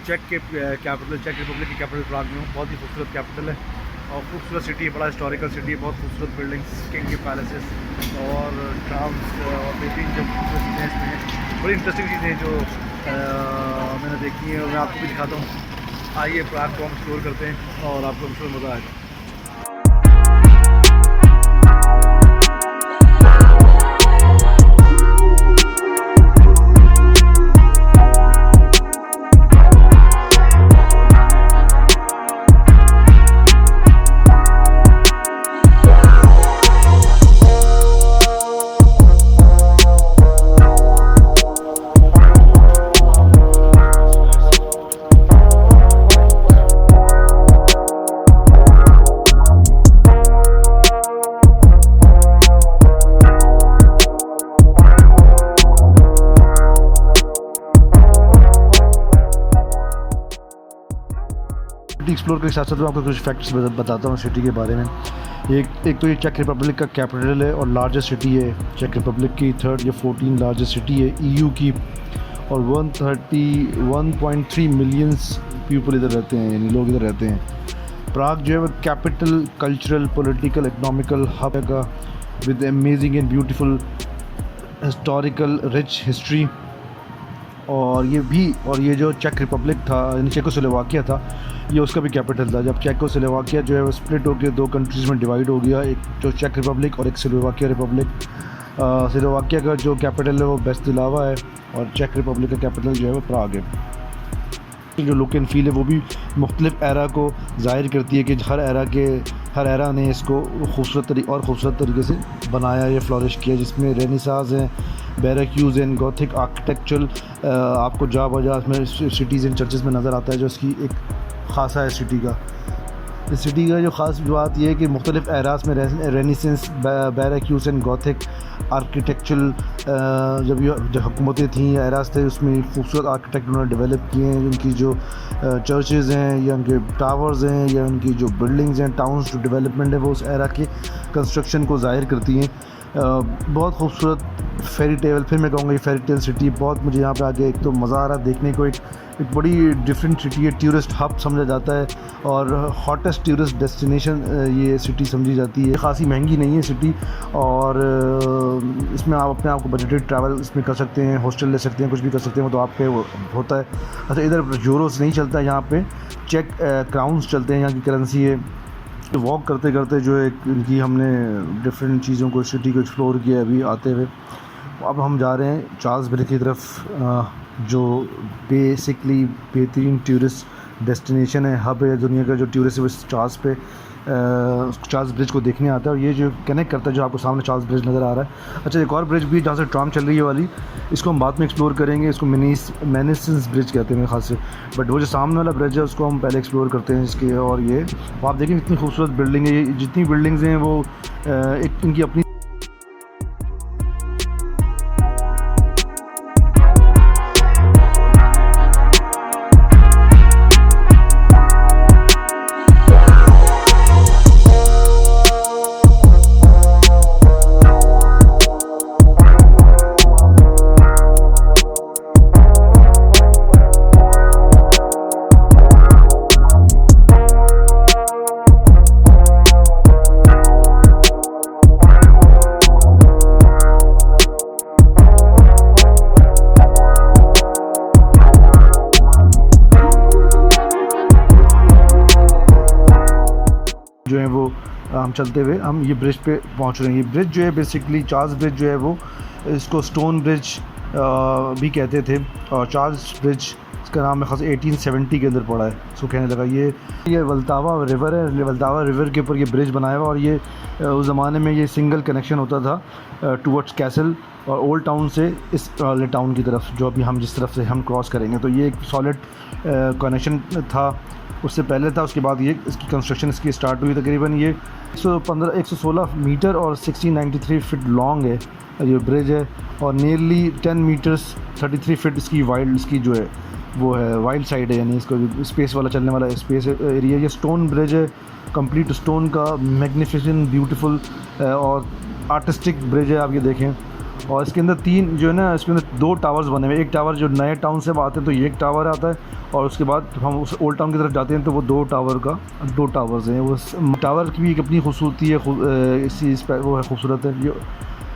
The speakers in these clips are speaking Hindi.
चेक के कैपिटल, चेक रिपब्लिक की कैपिटल प्राग में हूँ। बहुत ही खूबसूरत कैपिटल है और खूबसूरत सिटी है, बड़ा हिस्टोरिकल सिटी है, बहुत खूबसूरत बिल्डिंग्स, किंग के पैलेसेस और ट्राम्स और बेहतरीन जब खूबसूरत चीज़ें इसमें, बड़ी इंटरेस्टिंग चीज़ें जो मैंने देखी हैं और मैं आपको भी दिखाता हूँ। आइए प्राग को हम एक्सप्लोर करते हैं और आपको बिल्कुल मज़ा आएगा। एक्सप्लोर के साथ साथ मैं आपको कुछ फैक्ट्स बताता हूँ सिटी के बारे में। एक तो ये चेक रिपब्लिक का कैपिटल है और लार्जेस्ट सिटी है चेक रिपब्लिक की, थर्ड या 14 लार्जेस्ट सिटी है ईयू की, और 131.3 मिलियंस पीपल इधर रहते हैं, यानी लोग इधर रहते हैं। प्राग जो है वो capital, cultural, political, economical hub है with amazing and beautiful historical rich history. और ये जो चेक रिपब्लिक था यानी चेकोस्लोवाकिया था, ये उसका भी कैपिटल था। जब चेकोस्लोवाकिया जो है वो स्प्लिट होकर दो कंट्रीज़ में डिवाइड हो गया, एक जो चेक रिपब्लिक और एक स्लोवाकिया रिपब्लिक। स्लोवाकिया का जो कैपिटल है वो ब्रेस्तिस्लावा है और चेक रिपब्लिक का कैपिटल जो है वो प्राग है। जो लुक एंड फील है वो भी मुख्तलिफ एरा को ज़ाहिर करती है कि हर एरा ने इसको खूबसूरत तरीके से बनाया या फ्लॉरिश किया, जिसमें रेनेसांस हैं, बैरक्यूज़ एंड गॉथिक आर्किटेक्चरल आपको जा बजा इसमें सिटीज़ एंड चर्चेज़ में नज़र आता है, जो इसकी एक ख़ासा है सिटी का। इस सिटी का जो ख़ास बात यह है कि मुख्तलिफ एरास में रेनेसेंस, बैरक्यूज़ एंड गॉथिक आर्किटेक्चरल जब हुकूमतें थीं या एरास थे, उसमें खूबसूरत आर्किटेक्ट उन्होंने डेवलप किए हैं। उनकी जो चर्चेज़ हैं या उनके टावर्स हैं या उनकी जो बिल्डिंग्स हैं, टाउन्स जो डेवलपमेंट है, वो उस एरा के कंस्ट्रक्शन को ज़ाहिर करती हैं। बहुत खूबसूरत फेरी टेल, फिर मैं कहूँगा ये फेरी टेल सिटी बहुत, मुझे यहाँ पे आके एक तो मज़ा आ रहा है देखने को। एक बड़ी डिफरेंट सिटी है, टूरिस्ट हब समझा जाता है और हॉटेस्ट टूरिस्ट डेस्टिनेशन ये सिटी समझी जाती है। ख़ासी महंगी नहीं है सिटी और इसमें आप अपने आप को बजटेड ट्रैवल इसमें कर सकते हैं, हॉस्टल ले सकते हैं, कुछ भी कर सकते हैं, वो तो आप पे होता है। अच्छा, इधर यूरोस नहीं चलता है, यहाँ पे चेक क्राउन्स चलते हैं, यहाँ की करेंसी है। वॉक करते करते जो है इनकी हमने डिफरेंट चीज़ों को, सिटी को एक्सप्लोर किया अभी आते हुए। अब हम जा रहे हैं चार्ल्स ब्रिज की तरफ, जो बेसिकली बेहतरीन टूरिस्ट डेस्टिनेशन है, हब है दुनिया का। जो टूरिस्ट है वो चार्ल्स ब्रिज को देखने आता है और ये जो कनेक्ट करता है, जो आपको सामने चार्ल्स ब्रिज नज़र आ रहा है। अच्छा, एक और ब्रिज भी जहाँ से ट्राम चल रही है वाली, इसको हम बाद में एक्सप्लोर करेंगे। इसको मेनेसेंस ब्रिज कहते हैं मेरे ख्याल से, बट वो जो सामने वाला ब्रिज है उसको हम पहले एक्सप्लोर करते हैं इसके। और ये आप देखें इतनी खूबसूरत बिल्डिंग है, ये जितनी बिल्डिंग्स हैं वो एक इनकी अपनी जो है वो हम चलते हुए हम ये ब्रिज पे पहुंच रहे हैं। ये ब्रिज जो है बेसिकली चार्ल्स ब्रिज जो है वो, इसको स्टोन ब्रिज भी कहते थे और चार्ल्स ब्रिज इसका नाम है खास 1870 के अंदर पड़ा है। इसको कहने लगा ये वल्तावा रिवर है, वल्तावा रिवर के ऊपर ये ब्रिज बनाया हुआ और ये उस ज़माने में ये सिंगल कनेक्शन होता था टूवर्ड्स कैसल और ओल्ड टाउन से इस टाउन की तरफ, जो अभी हम जिस तरफ से हम क्रॉस करेंगे। तो ये एक सॉलिड कनेक्शन था, उससे पहले था, उसके बाद ये इसकी कंस्ट्रक्शन इसकी स्टार्ट हुई। तकरीबन ये 116 मीटर और 1693 फीट लॉन्ग है ये ब्रिज है और नियरली 10 मीटर्स 33 फीट इसकी जो है वो है वाइल्ड साइड है, यानी इसको स्पेस वाला चलने वाला स्पेस एरिया। ये स्टोन ब्रिज है, कंप्लीट स्टोन का, मैग्निफिसेंट ब्यूटीफुल और आर्टिस्टिक ब्रिज है। आप ये देखें और इसके अंदर 3 जो है ना, इसके अंदर 2 टावर्स बने हुए हैं। एक टावर जो नए टाउन से आते हैं तो ये एक टावर आता है, और उसके बाद हम उस ओल्ड टाउन की तरफ जाते हैं तो वो 2 टावर्स हैं। वो टावर की भी एक अपनी खूबसूरती है, इस चीज़ पर वो है खूबसूरत है।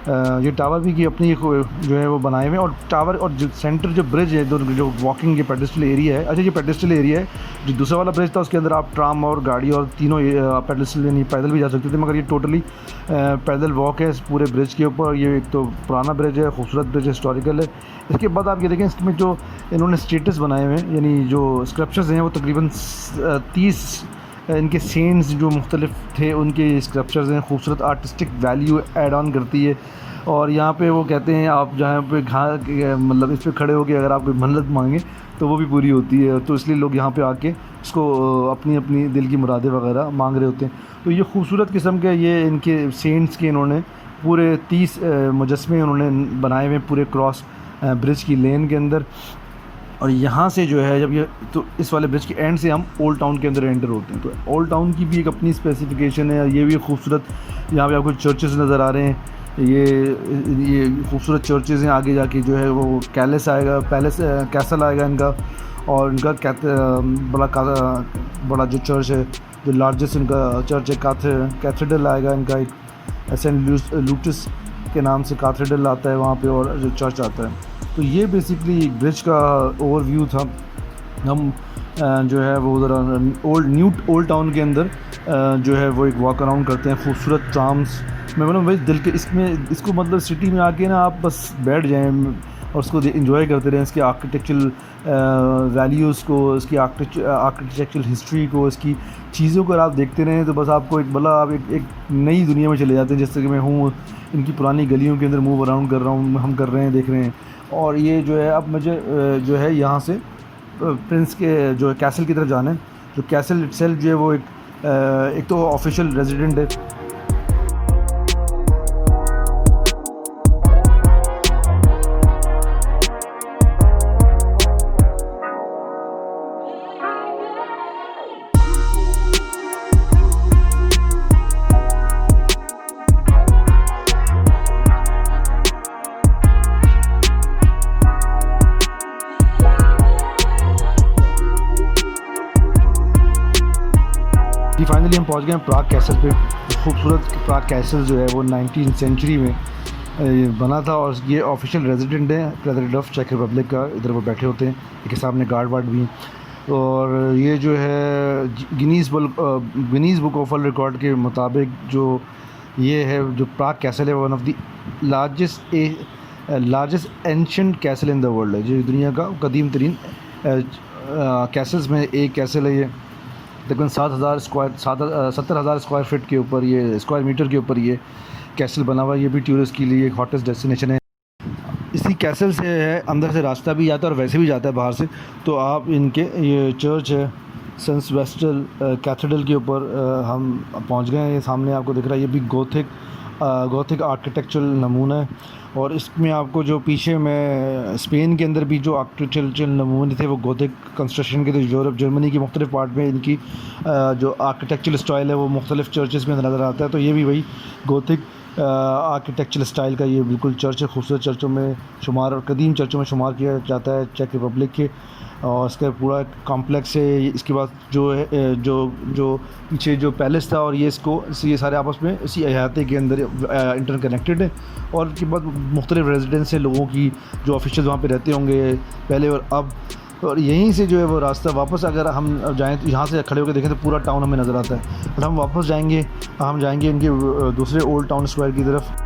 ये टावर भी की अपनी एक जो है वो बनाए हुए हैं। और टावर और जो सेंटर जो ब्रिज है, जो वॉकिंग ये पेडेस्ट्रियल एरिया है, अच्छा ये पेडेस्ट्रियल एरिया है। जो दूसरा वाला ब्रिज था उसके अंदर आप ट्राम और गाड़ी और तीनों पेडेस्ट्रियल यानी पैदल भी जा सकते थे, मगर ये टोटली पैदल वॉक है इस पूरे ब्रिज के ऊपर। ये एक तो पुराना ब्रिज है, खूबसूरत ब्रिज, हिस्टोरिकल है। इसके बाद आप ये देखें, इसमें जो इन्होंने स्टेटस बनाए हुए हैं, यानी जो स्क्रप्चर्स हैं, वो तकरीबन 30 इनके सेंट्स जो मुख्तलिफ थे उनके स्क्रप्चर्स हैं। खूबसूरत आर्टिस्टिक वैल्यू ऐड ऑन करती है। और यहाँ पे वो कहते हैं आप जहाँ पे मतलब इस पे खड़े होकर अगर आप कोई मन्नत मांगे तो वो भी पूरी होती है। तो इसलिए लोग यहाँ पे आके इसको अपनी अपनी दिल की मुरादें वगैरह मांग रहे होते हैं। तो ये खूबसूरत किस्म के ये इनके सेंट्स के इन्होंने पूरे 30 मुजस्मे उन्होंने बनाए हुए पूरे क्रॉस ब्रिज की लेन के अंदर। और यहाँ से जो है जब ये तो इस वाले ब्रिज के एंड से हम ओल्ड टाउन के अंदर एंटर होते हैं। तो ओल्ड टाउन की भी एक अपनी स्पेसिफिकेशन है। ये भी खूबसूरत, यहाँ पे आपको चर्चेस नज़र आ रहे हैं। ये खूबसूरत चर्चेज़ हैं। आगे जाके जो है वो कैसल आएगा इनका, और इनका बड़ा जो चर्च है, जो लार्जेस्ट इनका चर्च है, कैथेड्रल आएगा इनका, एक सेंट लूटिस के नाम से कैथेड्रल आता है वहाँ पे, और जो चर्च आता है। तो ये बेसिकली ब्रिज का ओवरव्यू था। हम जो है वो ज़रा ओल्ड टाउन के अंदर जो है वो एक वॉक अराउंड करते हैं। खूबसूरत ट्राम्स, मैं बोलूँ भाई दिल के इसको मतलब सिटी में आके ना आप बस बैठ जाएं और उसको एंजॉय करते रहें, इसके आर्किटेक्चरल वैल्यूज़ को, इसकी आर्किटेक्चरल हिस्ट्री को, इसकी चीज़ों को आप देखते रहें तो बस आपको आप एक नई दुनिया में चले जाते हैं। जैसे कि मैं हूँ इनकी पुरानी गलियों के अंदर मूव अराउंड कर रहा हूँ, हम कर रहे हैं, देख रहे हैं। और ये जो है अब मुझे जो है यहाँ से प्रिंस के जो है कैसल की तरफ जाना है। जो कैसल इटसेल्फ जो है वो एक तो ऑफिशियल रेजिडेंट है। फाइनली हम पहुंच गए हैं प्राग कैसल पे। खूबसूरत प्राग कैसल जो है वो 19th सेंचुरी में बना था, और ये ऑफिशियल रेजिडेंट है प्रेसिडेंट ऑफ चेक रिपब्लिक का। इधर वो बैठे होते हैं, इनके सामने गार्ड वार्ड भी हैं। और ये जो है Guinness book of world record के मुताबिक जो ये है, जो प्राग कैसल है, one of the largest ancient castle in the world है। जो दुनिया का कदीम तरीन कैसल्स में एक कैसल है। ये तकरीबन 70,000 स्क्वायर फीट के ऊपर, ये स्क्वायर मीटर के ऊपर ये कैसल बना हुआ है। ये भी टूरिस्ट के लिए एक हॉटेस्ट डेस्टिनेशन है। इसी कैसल से है अंदर से रास्ता भी जाता है और वैसे भी जाता है बाहर से। तो आप इनके ये चर्च है सेंट वेस्टल कैथेड्रल के ऊपर हम पहुंच गए हैं। ये सामने आपको दिख रहा है, ये भी गोथिक आर्किटेक्चरल नमूना है। और इसमें आपको जो पीछे में स्पेन के अंदर भी जो आर्किटेक्चरल नमूने थे वो गोथिक कंस्ट्रक्शन के थे। यूरोप जर्मनी की मुख्तलिफ पार्ट में इनकी जो आर्किटेक्चरल स्टाइल है वो मुख्तलिफ चर्चेज़ में नज़र आता है। तो ये भी वही गोथिक आर्किटेक्चरल स्टाइल का ये बिल्कुल चर्च है। खूबसूरत चर्चों में शुमार और कदीम चर्चों में शुमार किया जाता है चेक रिपब्लिक के। और इसका पूरा कॉम्प्लेक्स है। इसके बाद जो है जो पीछे जो पैलेस था, और ये सारे आपस में इसी अहाते के अंदर इंटरकनेक्टेड है। और उसके बाद मुख्तलिफ रेजिडेंस हैं लोगों की, जो ऑफिशियल वहाँ पे रहते होंगे पहले और अब। और यहीं से जो है वो रास्ता वापस अगर हम जाएँ तो यहाँ से खड़े होकर देखें तो पूरा टाउन हमें नज़र आता है। और हम वापस जाएंगे इनके दूसरे ओल्ड टाउन स्क्वायर की तरफ।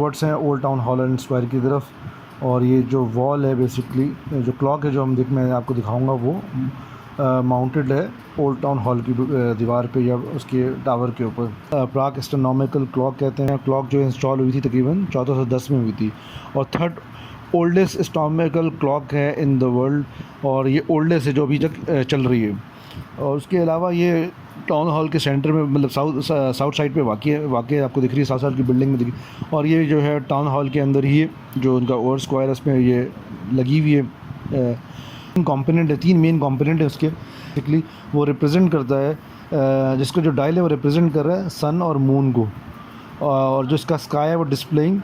टुवर्ड्स हैं old town hall and square की तरफ। और ये जो वॉल है बेसिकली, जो क्लॉक है जो मैं आपको दिखाऊंगा वो माउंटेड है ओल्ड टाउन हॉल की दीवार पे या उसके टावर के ऊपर। प्राग एस्ट्रोनॉमिकल क्लॉक कहते हैं। क्लॉक जो इंस्टॉल हुई थी तकरीबन 1410 में हुई थी और थर्ड ओल्डेस्ट एस्ट्रोनॉमिकल क्लॉक है इन द वर्ल्ड, और ये ओल्डेस्ट है जो अभी तक चल रही है। और उसके अलावा ये टाउन हॉल के सेंटर में, मतलब साउथ साइड पे वाक़ई आपको दिख रही है, साउथ साइड की बिल्डिंग में दिख रही है। और ये जो है टाउन हॉल के अंदर ही जो उनका ओवर स्क्वायर है उसमें ये लगी हुई है। कंपोनेंट है, 3 मेन कंपोनेंट है उसके। बेसिकली वो रिप्रेजेंट करता है जिसका जो डायल है वो रिप्रेजेंट कर रहा है सन और मून को, और जो इसका स्काई है वो डिस्प्लेइंग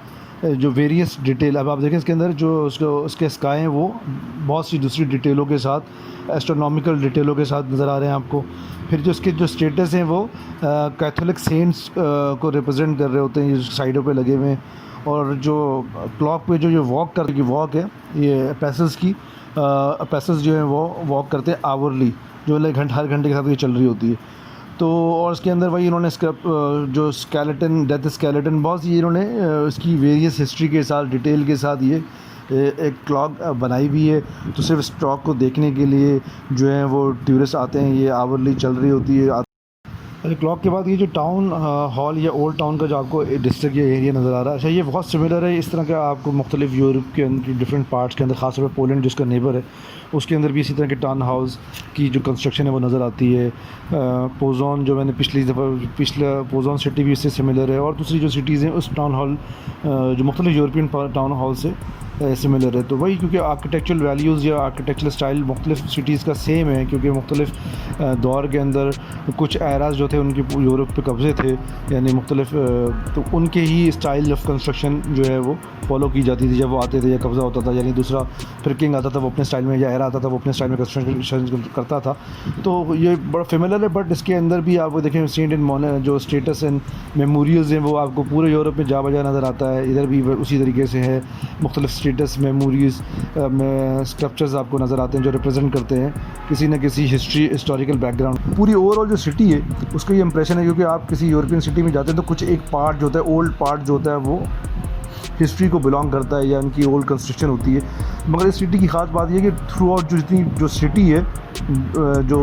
जो वेरियस डिटेल। अब आप देखें इसके अंदर जो उसके स्काई हैं वो बहुत सी दूसरी डिटेलों के साथ, एस्ट्रोनॉमिकल डिटेलों के साथ नज़र आ रहे हैं आपको। फिर जो इसके जो स्टेटस हैं वो कैथोलिक सेंट्स को रिप्रेजेंट कर रहे होते हैं, ये साइडों पे लगे हुए हैं। और जो क्लॉक पे जो वॉक है ये पैसेज की पैसेज जो है वो वॉक करते हैं आवरली, जो हर घंटे के साथ ये चल रही होती है। तो और इसके अंदर वही इन्होंने इसका जो स्केलेटन, डेथ स्केलेटन, बहुत सी इन्होंने इसकी वेरियस हिस्ट्री के साथ, डिटेल के साथ ये एक क्लॉक बनाई हुई है। तो सिर्फ इस क्लॉक को देखने के लिए जो है वो टूरिस्ट आते हैं, ये आवरली चल रही होती है। क्लॉक के बाद ये जो टाउन हॉल या ओल्ड टाउन का जो आपको डिस्ट्रिक्ट या एरिया नज़र आ रहा है, अच्छा ये बहुत सिमिलर है इस तरह का आपको मुख्तलिफ यूरोप के अंदर डिफरेंट पार्ट्स के अंदर, ख़ासतौर पर पोलैंड जिसका नेबर है उसके अंदर भी इसी तरह के टाउन हाउस की जो कंस्ट्रक्शन है वो नज़र आती है। पोजोन जो मैंने पिछला पोजोन सिटी भी इससे सिमिलर है, और दूसरी जो सिटीज़ हैं उस टाउन हॉल जो मुख्तलिफ यूरोपियन टाउन हॉल से सिमिलर है। तो वही क्योंकि आर्किटेक्चरल वैल्यूज़ या आर्किटेक्चरल स्टाइल मुख्तलिफ सिटीज़ का सेम है, क्योंकि मुख्तलिफ दौर के अंदर कुछ एराज जो थे उनके यूरोप पे कब्ज़े थे, यानी मुख्तलिफ तो उनके ही स्टाइल ऑफ कंस्ट्रक्शन जो है वो फॉलो की जाती थी जब वो आते थे या कब्ज़ा होता था। यानी दूसरा फिर किंग आता था वो अपने स्टाइल में, या एरा आता था वो अपने स्टाइल में कंस्ट्रक्शन करता था। तो ये बड़ा फेमिलर है। बट इसके अंदर भी आप देखें सेंट एंड मोने जो स्टेटस एंड मेमोरियल्स हैं वो आपको पूरे यूरोप में जा बजा नज़र आता है। इधर भी उसी तरीके से है, मुख्तलिफ स्टेटस मेमोरीज़ में स्ट्रक्चर्स आपको नज़र आते हैं जो रिप्रेजेंट करते हैं किसी न किसी हिस्टोरिकल बैकग्राउंड। पूरी ओवरऑल जो सिटी है उसका ये इंप्रेशन है, क्योंकि आप किसी यूरोपियन सिटी में जाते हैं तो कुछ एक पार्ट जो होता है, ओल्ड पार्ट जो होता है वो हिस्ट्री को बिलोंग करता है या उनकी ओल्ड कंस्ट्रक्शन होती है। मगर इस सिटी की ख़ास बात यह है कि थ्रू आउट जो सिटी है, जो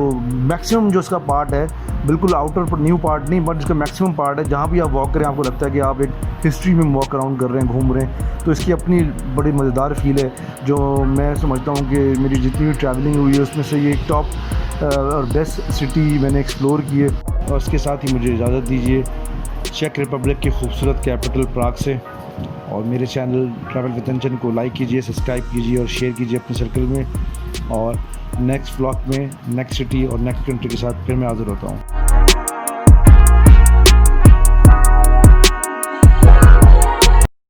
मैक्सिमम जो इसका पार्ट है, बिल्कुल आउटर पर न्यू पार्ट नहीं, बट जिसका मैक्सिमम पार्ट है, जहाँ भी आप वॉक करें आपको लगता है कि आप एक हिस्ट्री में वॉक अराउंड कर रहे हैं, घूम रहे हैं। तो इसकी अपनी बड़ी मज़ेदार फील है, जो मैं समझता हूँ कि मेरी जितनी भी ट्रैवलिंग हुई है उसमें से ये एक टॉप और बेस्ट सिटी मैंने एक्सप्लोर की है। और इसके साथ ही मुझे इजाज़त दीजिए चेक रिपब्लिक की खूबसूरत कैपिटल प्राग से। और मेरे चैनल ट्रैवल विद अंचन को लाइक कीजिए, सब्सक्राइब कीजिए और शेयर कीजिए अपने सर्कल में। और नेक्स्ट व्लॉग में नेक्स्ट सिटी और नेक्स्ट कंट्री के साथ फिर मैं हाज़िर होता हूँ।